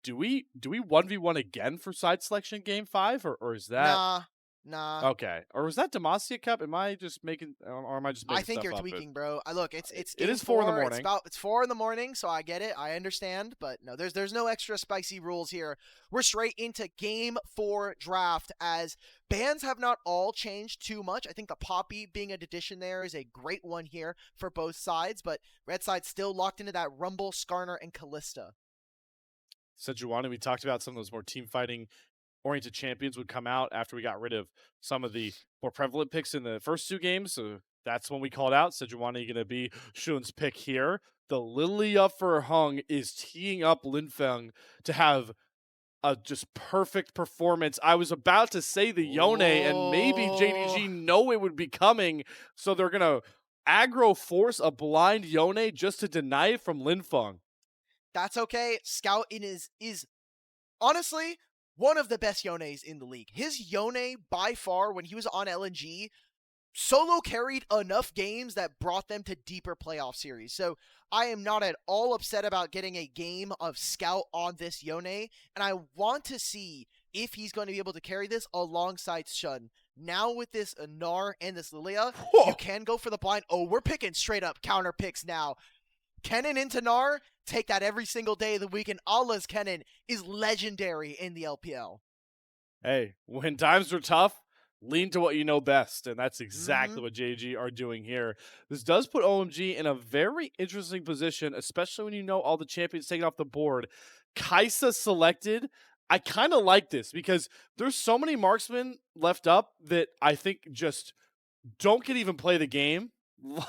do we 1v1 again for side selection game 5 or is that Nah. okay? Or was that Demacia Cup? Am I just making or am I just I making think stuff you're up? tweaking, bro. Look, it's It game is 4 in the 4. morning. It's 4 in the morning, so I get it. I understand, but no, there's no extra spicy rules here. We're straight into game 4 draft as bans have not all changed too much. I think the Poppy being an addition there is a great one here for both sides, but red side still locked into that Rumble, Skarner, and Callista. Sejuani, we talked about some of those more team fighting oriented champions would come out after we got rid of some of the more prevalent picks in the first 2 games. So that's when we called out Sejuani going to be Shun's pick here. The Lily up for Hung is teeing up Linfeng to have a just perfect performance. I was about to say the Yone, and maybe JDG know it would be coming, so they're going to aggro force a blind Yone just to deny it from Linfeng. That's okay. Scout is honestly one of the best Yones in the league. His Yone, by far, when he was on LNG, solo carried enough games that brought them to deeper playoff series. So I am not at all upset about getting a game of Scout on this Yone, and I want to see if he's going to be able to carry this alongside Shun. Now with this Gnar and this Lilia, you can go for the blind. Oh, we're picking straight up counter picks now. Kennen into Gnar, take that every single day of the week, and Allah's Kennen is legendary in the LPL. Hey, when times are tough, lean to what you know best, and that's exactly what JDG are doing here. This does put OMG in a very interesting position, especially when you know all the champions taken off the board. Kai'Sa selected. I kind of like this because there's so many marksmen left up that I think just don't get even play the game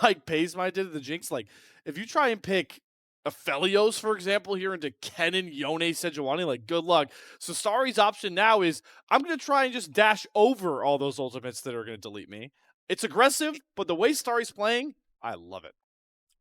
like Paysmite did at the Jinx. Like, if you try and pick Aphelios, for example, here into Kennen, Yone, Sejuani, like, good luck. So Starry's option now is I'm going to try and just dash over all those ultimates that are going to delete me. It's aggressive, but the way Starry's playing, I love it.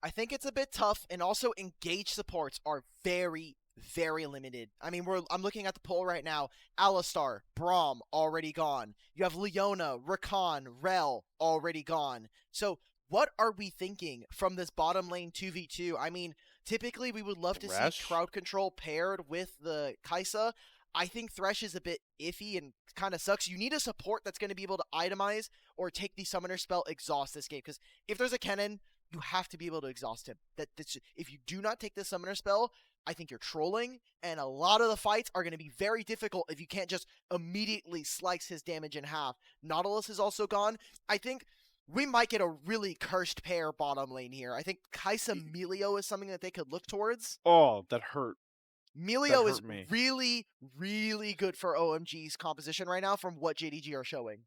I think it's a bit tough, and also engage supports are very, very limited. I mean, I'm looking at the poll right now. Alistar, Braum, already gone. You have Leona, Rakan, Rel, already gone. So what are we thinking from this bottom lane 2v2? I mean, typically we would love to see crowd control paired with the Kai'Sa. I think Thresh is a bit iffy and kind of sucks. You need a support that's going to be able to itemize or take the summoner spell exhaust this game, because if there's a Kennen, you have to be able to exhaust him. If you do not take the summoner spell, I think you're trolling, and a lot of the fights are going to be very difficult if you can't just immediately slice his damage in half. Nautilus is also gone. I think we might get a really cursed pair bottom lane here. I think Kai'Sa Melio is something that they could look towards. Oh, that hurt. Melio is really, really good for OMG's composition right now from what JDG are showing.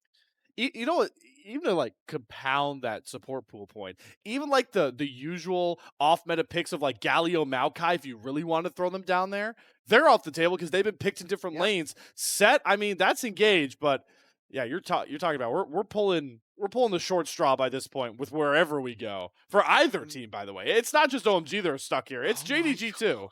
You know what? Even to like compound that support pool point, even like the usual off meta picks of like Galio, Maokai, if you really want to throw them down there, they're off the table because they've been picked in different lanes. Set, I mean, that's engaged, but yeah, you're talking about we're pulling the short straw by this point with wherever we go for either team. By the way, it's not just OMG that are stuck here; it's JDG too.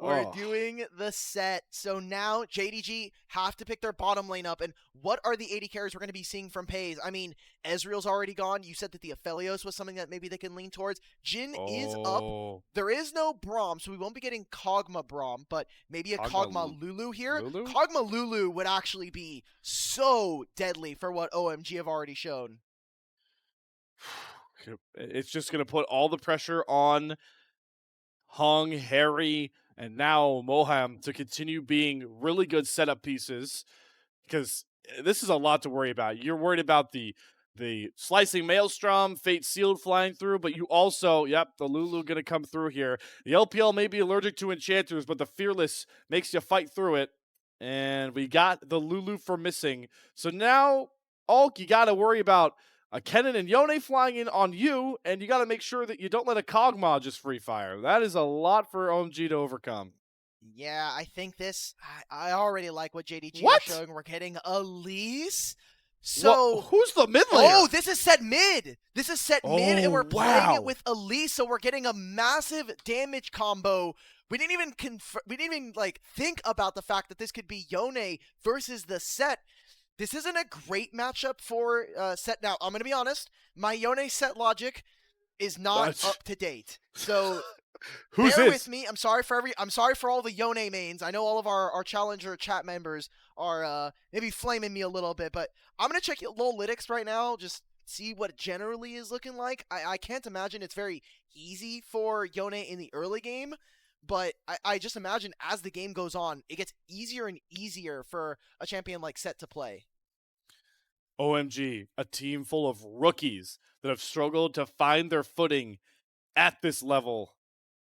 We're doing the set. So now JDG have to pick their bottom lane up. And what are the 80 carries we're going to be seeing from Pays? I mean, Ezreal's already gone. You said that the Aphelios was something that maybe they can lean towards. Jhin is up. There is no Braum, so we won't be getting Kog'Maw Braum, but maybe a Kog'Maw Lulu here. Kog'Maw Lulu would actually be so deadly for what OMG have already shown. It's just going to put all the pressure on Hung, Harry, and now Moham to continue being really good setup pieces, because this is a lot to worry about. You're worried about the slicing Maelstrom, Fate Sealed flying through, but you also, the Lulu going to come through here. The LPL may be allergic to enchanters, but the Fearless makes you fight through it. And we got the Lulu for missing. So now, Ulk, you got to worry about a Kennen and Yone flying in on you, and you got to make sure that you don't let a Kog'Maw just free fire. That is a lot for OMG to overcome. Yeah, I think I already like what JDG are showing. We're getting Elise. So who's the mid laner? Oh, this is set mid. This is set mid, and we're playing it with Elise. So we're getting a massive damage combo. We didn't even think about the fact that this could be Yone versus the set. This isn't a great matchup for set. Now, I'm going to be honest. My Yone set logic is not up to date. So Who's Bear with this? me. I'm sorry for all the Yone mains. I know all of our challenger chat members are maybe flaming me a little bit, but I'm gonna check Lolytics right now, just see what it generally is looking like. I can't imagine it's very easy for Yone in the early game, but I just imagine as the game goes on, it gets easier and easier for a champion like Set to play. OMG, a team full of rookies that have struggled to find their footing at this level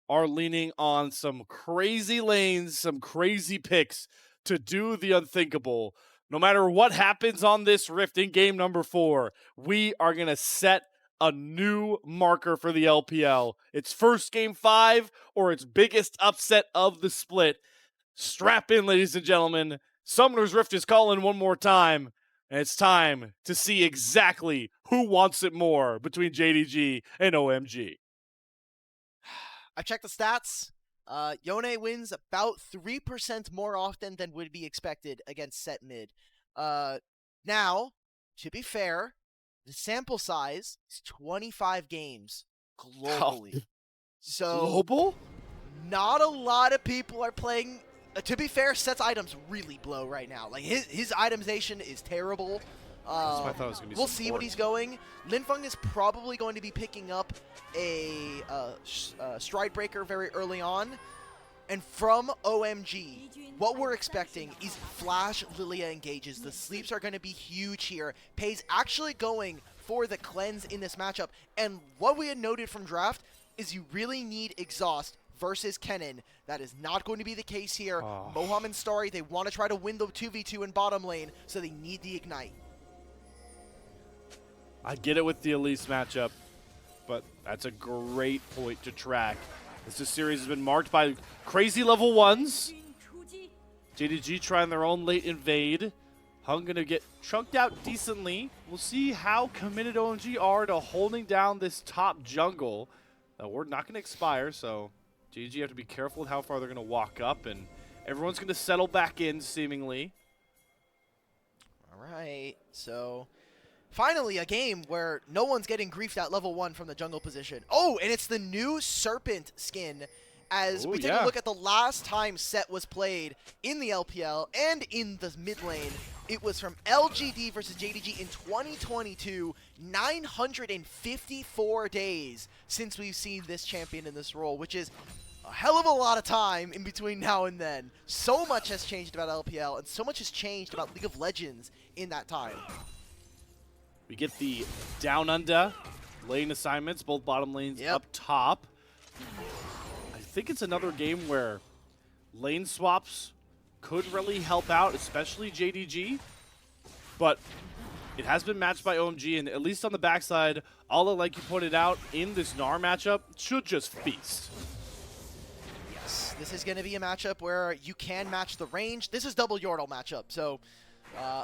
are leaning on some crazy lanes, some crazy picks to do the unthinkable. No matter what happens on this Rift in game number 4, we are going to set a new marker for the LPL. It's first game 5 or its biggest upset of the split. Strap in, ladies and gentlemen. Summoner's Rift is calling one more time. And it's time to see exactly who wants it more between JDG and OMG. I checked the stats. Yone wins about 3% more often than would be expected against Set Mid. Now, to be fair, the sample size is 25 games globally. So, Global? not a lot of people are playing. To be fair, Set's items really blow right now. Like, his itemization is terrible. I thought it was gonna be we'll some see what port. he's going. Linfeng is probably going to be picking up a Stride Breaker very early on. And from OMG, what we're expecting is Flash Lilia engages. The sleeps are going to be huge here. Pei's actually going for the cleanse in this matchup. And what we had noted from draft is you really need exhaust versus Kennen. That is not going to be the case here. Moham and Starry, they want to try to win the 2v2 in bottom lane, so they need the Ignite. I get it with the Elise matchup, but that's a great point to track. This series has been marked by crazy level 1s. JDG trying their own late invade. Hung gonna get chunked out decently. We'll see how committed OMG are to holding down this top jungle. We're not gonna expire, so JDG have to be careful with how far they're gonna walk up, and everyone's gonna settle back in seemingly. All right, so finally a game where no one's getting griefed at level 1 from the jungle position. Oh, and it's the new Serpent skin. As we take a look at the last time Set was played in the LPL and in the mid lane, it was from LGD versus JDG in 2022. 954 days since we've seen this champion in this role, which is a hell of a lot of time in between now and then. So much has changed about LPL, and so much has changed about League of Legends in that time. We get the down under lane assignments, both bottom lanes up top. I think it's another game where lane swaps could really help out, especially JDG. But it has been matched by OMG, and at least on the backside, Ala, like you pointed out, in this Gnar matchup, should just feast. Yes, this is going to be a matchup where you can match the range. This is double Yordle matchup, so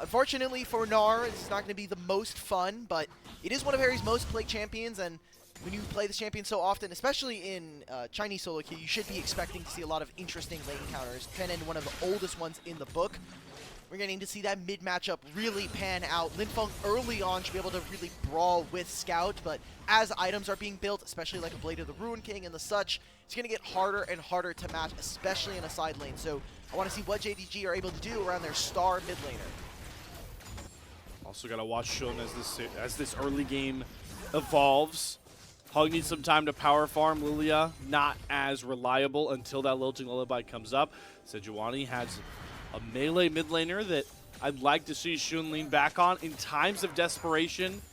unfortunately for Gnar, this is not going to be the most fun, but it is one of Harry's most played champions, and when you play this champion so often, especially in Chinese solo queue, you should be expecting to see a lot of interesting lane counters. Kennen, one of the oldest ones in the book. We're getting to see that mid matchup really pan out. Linfeng early on should be able to really brawl with Scout, but as items are being built, especially like a Blade of the Ruin King and the such, it's going to get harder and harder to match, especially in a side lane. So I want to see what JDG are able to do around their star mid laner. Also got to watch Shun as this early game evolves. Hug needs some time to power farm. Lilia not as reliable until that Lilting Lullaby comes up. Sejuani has a melee mid laner that I'd like to see Shun lean back on. In times of desperation,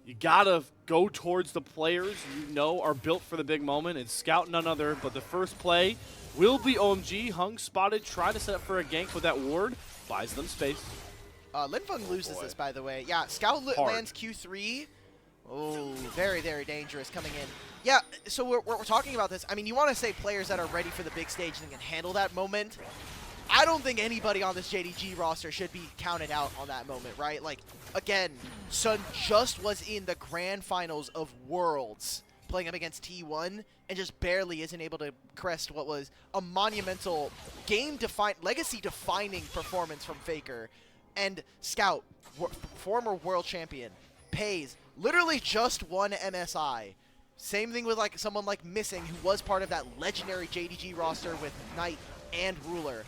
you gotta go towards the players you know are built for the big moment, and Scout none other, but the first play will be OMG. Hung spotted, trying to set up for a gank with that ward, buys them space. Linfeng loses this, by the way. Yeah, Scout lands Q3. Oh, very, very dangerous coming in. Yeah, so we're talking about this. I mean, you want to say players that are ready for the big stage and can handle that moment. I don't think anybody on this JDG roster should be counted out on that moment, right? Like, again, Sun just was in the grand finals of Worlds playing up against T1 and just barely isn't able to crest what was a monumental legacy-defining performance from Faker. And Scout, former world champion, Pei's literally just won MSI. Same thing with like someone like Missing, who was part of that legendary JDG roster with Knight and Ruler.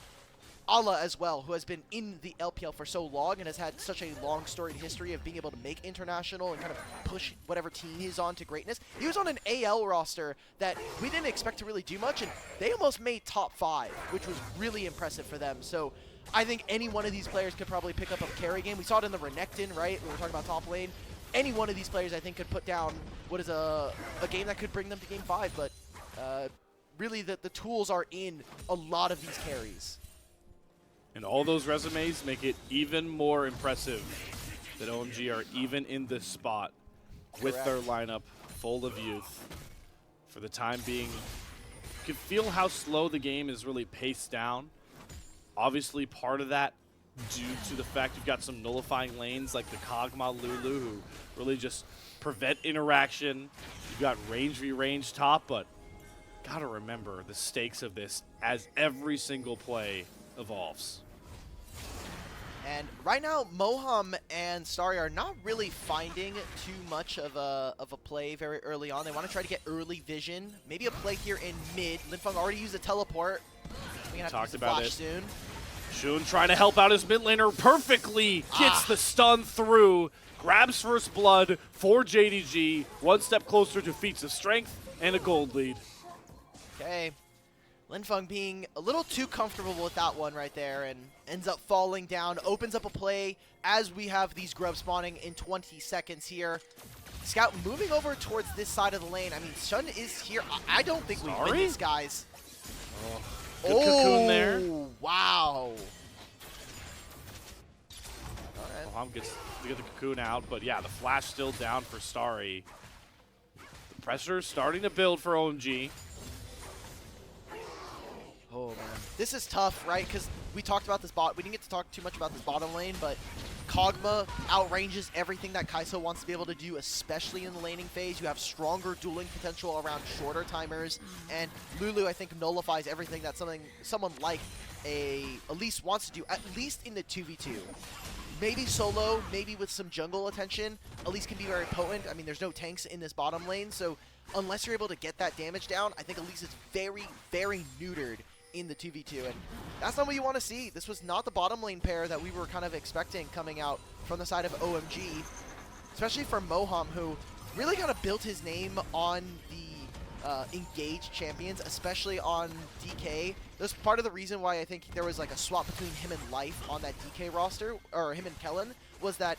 Allah as well, who has been in the LPL for so long and has had such a long storied history of being able to make international and kind of push whatever team he's on to greatness. He was on an AL roster that we didn't expect to really do much, and they almost made top 5, which was really impressive for them. So I think any one of these players could probably pick up a carry game. We saw it in the Renekton, right? We were talking about top lane. Any one of these players I think could put down what is a game that could bring them to game 5, but really the tools are in a lot of these carries. And all those resumes make it even more impressive that OMG are even in this spot with their lineup full of youth. For the time being, you can feel how slow the game is really paced down. Obviously, part of that due to the fact you've got some nullifying lanes like the Kog'Maw Lulu who really just prevent interaction. You've got range v range top, but gotta remember the stakes of this as every single play evolves. And right now, Moham and Starry are not really finding too much of a play very early on. They want to try to get early vision. Maybe a play here in mid. Linfeng already used a teleport. We're going to have to use the flash soon. Shun trying to help out his mid laner perfectly. Gets the stun through. Grabs first blood for JDG. One step closer to feats of strength and a gold lead. Okay. Linfeng being a little too comfortable with that one right there and ends up falling down. Opens up a play as we have these grubs spawning in 20 seconds here. Scout moving over towards this side of the lane. I mean, Shun is here. I don't think we win this, guys. Good cocoon there. Wow. Moham gets to get the cocoon out, but yeah, the flash still down for Starry. The pressure's starting to build for OMG. Oh, man. This is tough, right? Because we talked about this bot. We didn't get to talk too much about this bottom lane, but Kog'Maw outranges everything that Kai'Sa wants to be able to do, especially in the laning phase. You have stronger dueling potential around shorter timers, and Lulu, I think, nullifies everything that someone like Elise wants to do, at least in the 2v2. Maybe solo, maybe with some jungle attention, Elise can be very potent. I mean, there's no tanks in this bottom lane, so unless you're able to get that damage down, I think Elise is very, very neutered in the 2v2, and that's not what you want to see. This was not the bottom lane pair that we were kind of expecting coming out from the side of OMG, especially for Moham, who really kind of built his name on the engaged champions, especially on DK. That's part of the reason why I think there was like a swap between him and Life on that DK roster, or him and Kellen, was that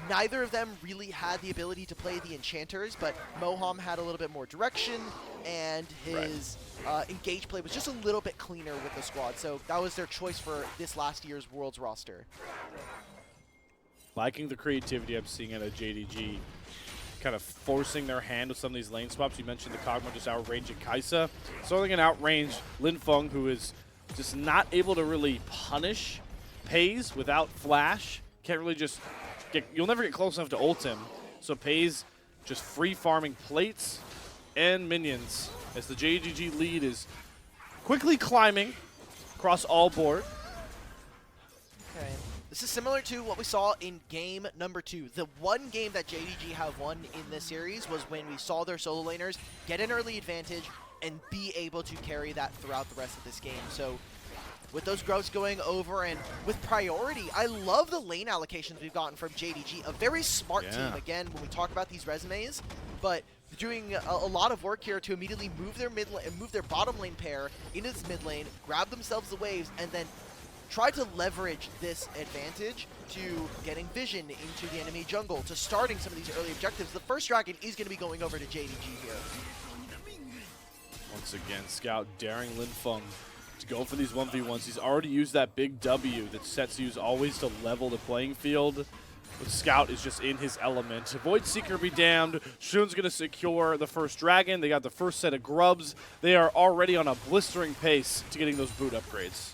neither of them really had the ability to play the enchanters, but Moham had a little bit more direction, and his engage play was just a little bit cleaner with the squad. So that was their choice for this last year's Worlds roster. Liking the creativity I'm seeing out of JDG, kind of forcing their hand with some of these lane swaps. You mentioned the Kog'Maw just outranging Kai'Sa. So they're going to outrange Linfeng, who is just not able to really punish Pays without flash. Can't really just you'll never get close enough to ult him. So Pays just free farming plates and minions as the JDG lead is quickly climbing across all board. Okay. This is similar to what we saw in game number 2. The one game that JDG have won in this series was when we saw their solo laners get an early advantage and be able to carry that throughout the rest of this game. So with those growths going over and with priority, I love the lane allocations we've gotten from JDG. A very smart team, again, when we talk about these resumes, but doing a lot of work here to immediately move their mid lane, move their bottom lane pair into this mid lane, grab themselves the waves, and then try to leverage this advantage to getting vision into the enemy jungle, to starting some of these early objectives. The first dragon is going to be going over to JDG here. Once again, Scout daring Linfeng to go for these 1v1s. He's already used that big W that Setsu's always to level the playing field. But Scout is just in his element. Void Seeker be damned. Shun's going to secure the first dragon. They got the first set of grubs. They are already on a blistering pace to getting those boot upgrades.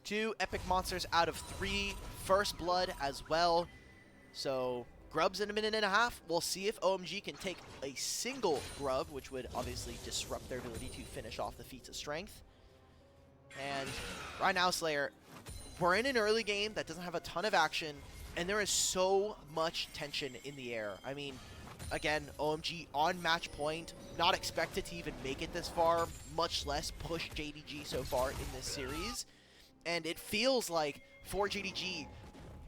2 epic monsters out of 3, first blood as well. So grubs in a minute and a half. We'll see if OMG can take a single grub, which would obviously disrupt their ability to finish off the feats of strength. And right now, Slayer, we're in an early game that doesn't have a ton of action, and there is so much tension in the air. I mean, Again, OMG on match point, not expected to even make it this far, much less push JDG so far in this series. And it feels like for JDG,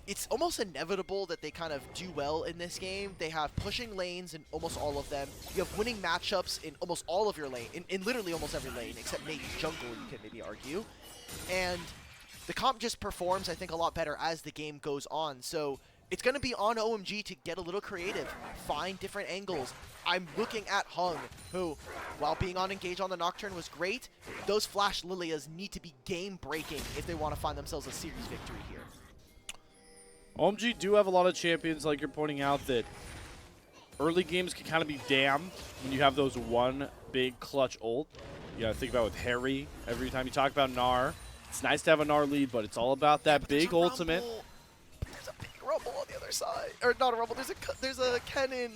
it's almost inevitable that they kind of do well in this game. They have pushing lanes in almost all of them. You have winning matchups in almost all of your lane, in literally almost every lane, except maybe jungle, you can maybe argue. And the comp just performs, I think, a lot better as the game goes on. So it's going to be on OMG to get a little creative, find different angles. I'm looking at Hung, who, while being on Engage on the Nocturne was great, those Flash Lilias need to be game-breaking if they want to find themselves a series victory here. OMG do have a lot of champions, like you're pointing out, that early games can kind of be damned when you have those one big clutch ult. You got to think about with Harry, every time you talk about Gnar, it's nice to have a Gnar lead, but it's all about that big ultimate. There's a big rumble on the other side. Or not a rumble, there's a cannon,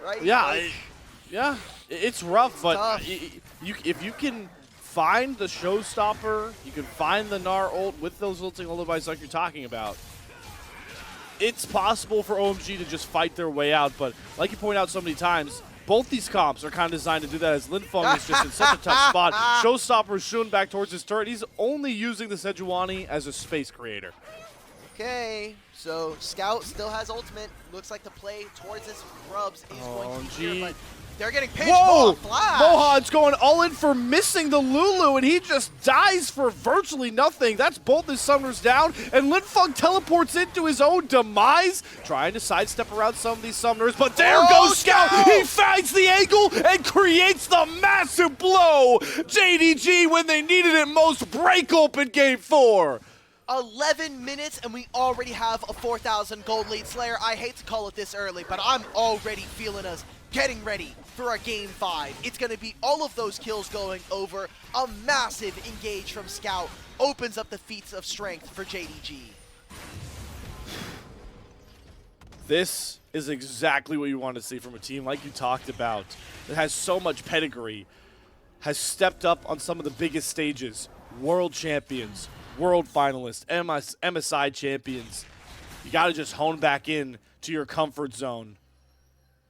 right? Yeah, Like, yeah, it's rough, but tough. if you can find the showstopper, you can find the Gnar ult with those ulting ultimates like you're talking about, it's possible for OMG to just fight their way out. But like you point out so many times, both these comps are kind of designed to do that, as Linfeng is just in such a tough spot. Showstopper is shooing back towards his turret. He's only using the Sejuani as a space creator. Okay, so Scout still has ultimate. Looks like the play towards his grubs is going to be here, but they're getting pinched. Whoa! Flash! Mohan's going all in for missing the Lulu, and he just dies for virtually nothing. That's both his summoners down, and Linfeng teleports into his own demise, trying to sidestep around some of these summoners, but there goes Scout! He finds the angle and creates the massive blow! JDG, when they needed it most, break open game 4. 11 minutes and we already have a 4,000 gold lead. Slayer, I hate to call it this early, but I'm already feeling us getting ready for a game 5. It's going to be all of those kills going over. A massive engage from Scout opens up the feats of strength for JDG. This is exactly what you want to see from a team like you talked about that has so much pedigree, has stepped up on some of the biggest stages, world champions, world finalists, MSI champions. You got to just hone back in to your comfort zone.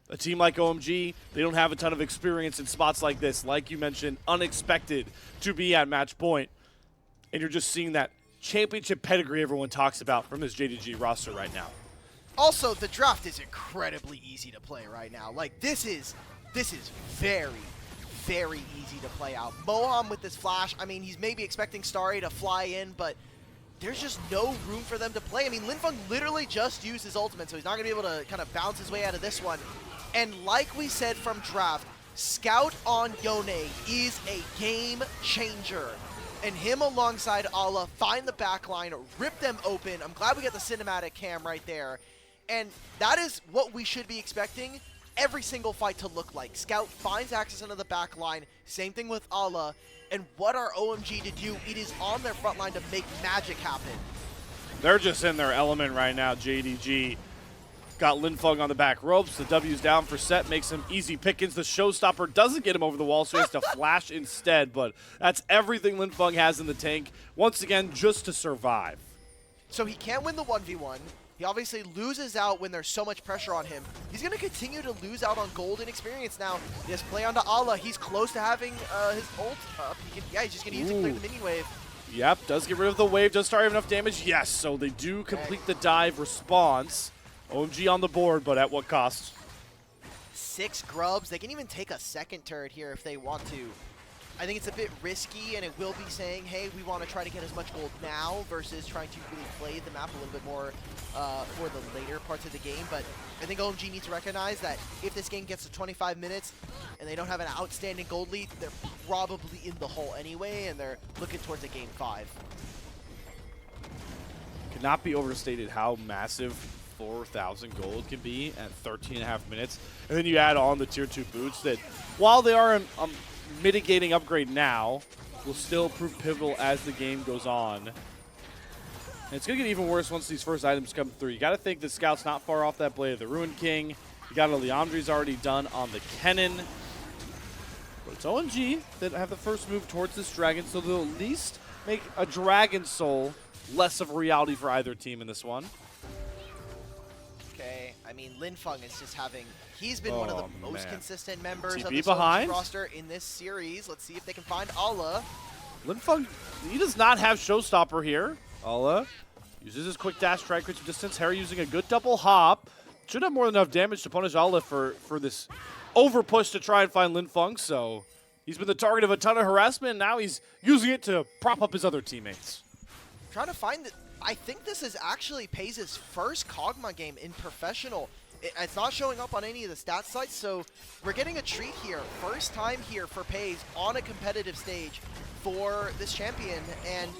A team like OMG, they don't have a ton of experience in spots like this. Like you mentioned, unexpected to be at match point. And you're just seeing that championship pedigree everyone talks about from this JDG roster right now. Also, the draft is incredibly easy to play right now. Like, this is very, very easy to play out. Mohan with this flash, I mean, he's maybe expecting Starry to fly in, but there's just no room for them to play. I mean, Linfeng literally just used his ultimate, so he's not going to be able to kind of bounce his way out of this one. And like we said from draft, Scout on Yone is a game changer. And him alongside Allah find the backline, rip them open. I'm glad we got the cinematic cam right there. And that is what we should be expecting every single fight to look like. Scout finds access into the back line, same thing with Allah, and what are OMG to do? It is on their front line to make magic happen. They're just in their element right now, JDG. Got Linfeng on the back ropes, the W's down for set, makes him easy pickings. The showstopper doesn't get him over the wall, so he has to flash instead, but that's everything Linfeng has in the tank, once again, just to survive. So he can't win the 1v1. He obviously loses out when there's so much pressure on him. He's going to continue to lose out on gold and experience now. He has play onto Allah. He's close to having his ult up. He's just going to use it to clear the mini wave. Yep, does get rid of the wave. Does Starry have enough damage? Yes, so they do complete the dive response. OMG on the board, but at what cost? 6 grubs. They can even take a second turret here if they want to. I think it's a bit risky, and it will be saying, hey, we want to try to get as much gold now versus trying to really play the map a little bit more for the later parts of the game. But I think OMG needs to recognize that if this game gets to 25 minutes and they don't have an outstanding gold lead, they're probably in the hole anyway, and they're looking towards a game 5. Cannot be overstated how massive 4,000 gold can be at 13.5 minutes. And then you add on the tier 2 boots that, while they are a mitigating upgrade now, will still prove pivotal as the game goes on. And it's going to get even worse once these first items come through. You got to think the Scout's not far off that Blade of the Ruined King. You got a Leandri's already done on the Kennen. But it's OMG that have the first move towards this dragon, so they'll at least make a Dragon Soul less of a reality for either team in this one. Okay, I mean, Linfeng is just having... He's been one of the most consistent members of TP the behind roster in this series. Let's see if they can find Allah. Linfeng, he does not have Showstopper here. Allah uses his quick dash, try creates some distance. Harry using a good double hop. Should have more than enough damage to punish Allah for this over push to try and find Linfeng. So he's been the target of a ton of harassment, and now he's using it to prop up his other teammates. Trying to find... I think this is actually FaZe's first Kog'Maw game in professional. It's not showing up on any of the stat sites, so we're getting a treat here. First time here for FaZe on a competitive stage for this champion. And,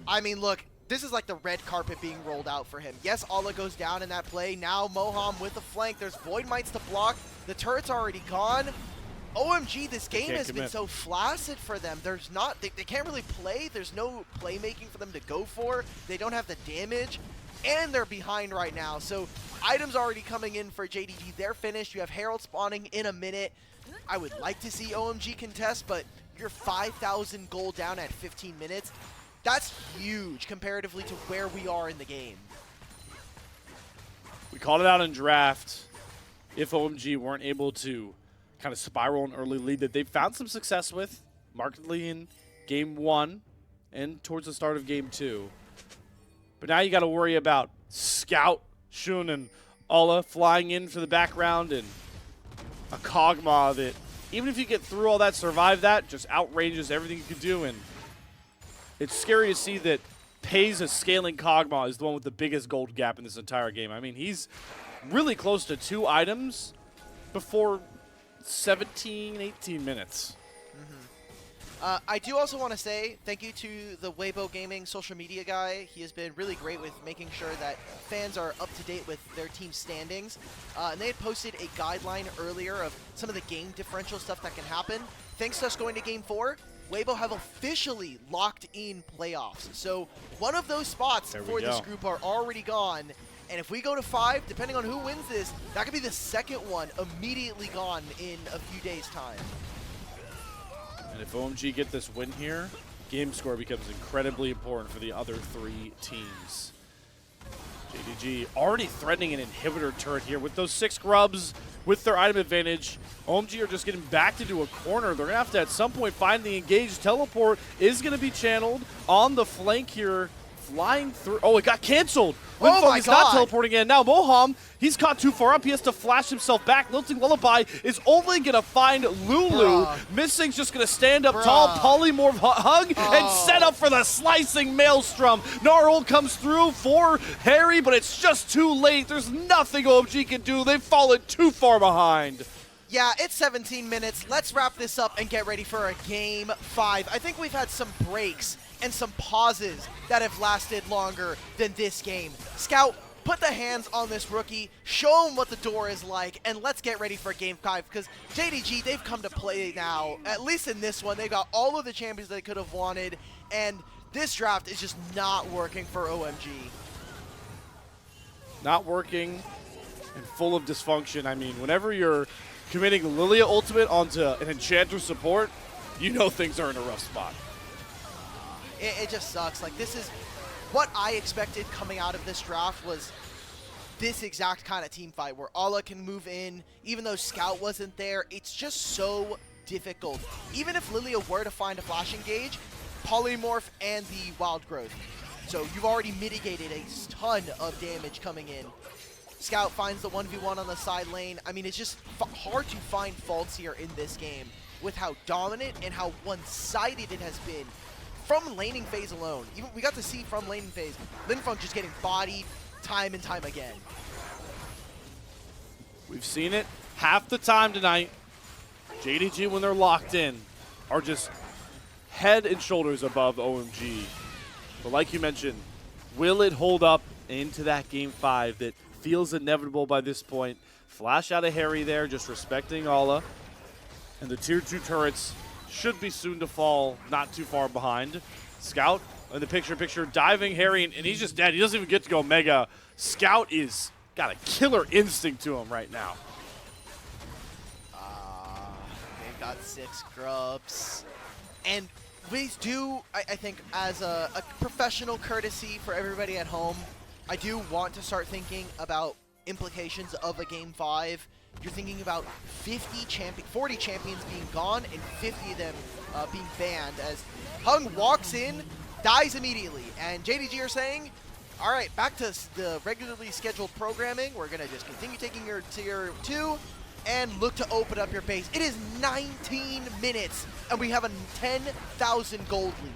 I mean, look, this is like the red carpet being rolled out for him. Yes, Allah goes down in that play. Now Moham with the flank. There's Void Mites to block. The turret's already gone. OMG, this game has been so flaccid for them. There's not, they can't really play. There's no playmaking for them to go for. They don't have the damage, and they're behind right now. So items already coming in for JDG. They're finished. You have Herald spawning in a minute. I would like to see OMG contest, but you're 5,000 gold down at 15 minutes. That's huge comparatively to where we are in the game. We called it out in draft. If OMG weren't able to kind of spiral an early lead that they found some success with, markedly in game 1 and towards the start of game 2. But now you got to worry about Scout, Shun, and Allah flying in for the background, and a Kog'Maw that, even if you get through all that, survive that, just outranges everything you could do. And it's scary to see that FaZe's scaling Kog'Maw is the one with the biggest gold gap in this entire game. I mean, he's really close to 2 items before 17, 18 minutes. I do also want to say thank you to the Weibo Gaming social media guy. He has been really great with making sure that fans are up to date with their team standings. And they had posted a guideline earlier of some of the game differential stuff that can happen. Thanks to us going to Game 4, Weibo have officially locked in playoffs. So one of those spots for this group are already gone. And if we go to 5, depending on who wins this, that could be the second one immediately gone in a few days' time. And if OMG get this win here, game score becomes incredibly important for the other 3 teams. JDG already threatening an inhibitor turret here with those 6 grubs with their item advantage. OMG are just getting backed into a corner. They're going to have to at some point find the engaged. Teleport is going to be channeled on the flank here. Flying through. Oh, it got canceled. Linfeng is not teleporting in. Now Moham, he's caught too far up. He has to flash himself back. Lilting Lullaby is only going to find Lulu. Missing's just going to stand up tall, polymorph hug, and set up for the slicing maelstrom. Gnarl comes through for Harry, but it's just too late. There's nothing OMG can do. They've fallen too far behind. Yeah, it's 17 minutes. Let's wrap this up and get ready for a Game 5. I think we've had some breaks and some pauses that have lasted longer than this game. Scout, put the hands on this rookie, show him what the door is like, and let's get ready for Game 5, because JDG, they've come to play now, at least in this one. They got all of the champions they could have wanted, and this draft is just not working for OMG. Not working and full of dysfunction. I mean, whenever you're committing Lilia Ultimate onto an Enchanter support, you know things are in a rough spot. It just sucks. Like, this is what I expected coming out of this draft, was this exact kind of team fight where Allah can move in, even though Scout wasn't there. It's just so difficult. Even if Lilia were to find a flash engage, Polymorph and the Wild Growth. So you've already mitigated a ton of damage coming in. Scout finds the 1v1 on the side lane. I mean, it's just hard to find faults here in this game with how dominant and how one-sided it has been. From laning phase alone, even we got to see from laning phase, Linfeng just getting bodied time and time again. We've seen it half the time tonight. JDG, when they're locked in, are just head and shoulders above OMG. But like you mentioned, will it hold up into that Game 5 that feels inevitable by this point? Flash out of Harry there, just respecting Allah. And the tier 2 turrets should be soon to fall, not too far behind. Scout in the picture, diving Harry, and he's just dead. He doesn't even get to go Mega. Scout is got a killer instinct to him right now. They've got 6 grubs. And we do, I think, as a professional courtesy for everybody at home, I do want to start thinking about implications of a Game 5, you're thinking about 40 champions being gone and 50 of them being banned as Hung walks in, dies immediately, and JDG are saying, all right, back to the regularly scheduled programming. We're going to just continue taking your tier 2 and look to open up your base. It is 19 minutes, and we have a 10,000 gold lead.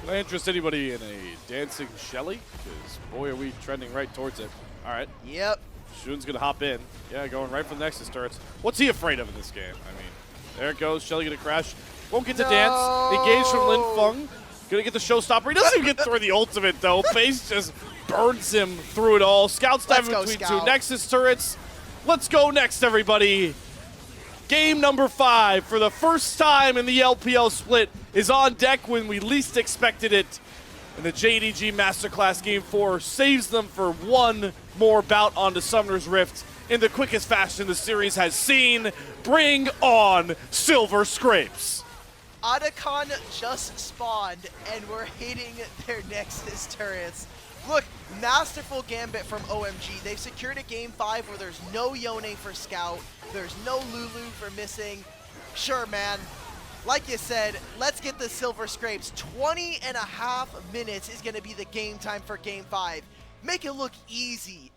Can I interest anybody in a dancing Shelly? Because, boy, are we trending right towards it. All right. Yep. Shun's going to hop in. Yeah, going right for the Nexus turrets. What's he afraid of in this game? I mean, there it goes. Shelly going to crash. Won't get to dance. Engage from Lin Feng. Gonna get the showstopper. He doesn't even get through the ultimate, though. Base just burns him through it all. Scouts diving between two Nexus turrets. Let's go next, everybody. Game number 5 for the first time in the LPL split is on deck when we least expected it. And the JDG Masterclass Game 4 saves them for one more bout onto Summoner's Rift in the quickest fashion the series has seen. Bring on Silver Scrapes. Otacon just spawned, and we're hitting their Nexus turrets. Look, masterful gambit from OMG. They've secured a Game 5 where there's no Yone for Scout, there's no Lulu for missing. Sure, man. Like you said, let's get the Silver Scrapes. 20.5 minutes is going to be the game time for Game 5. Make it look easy.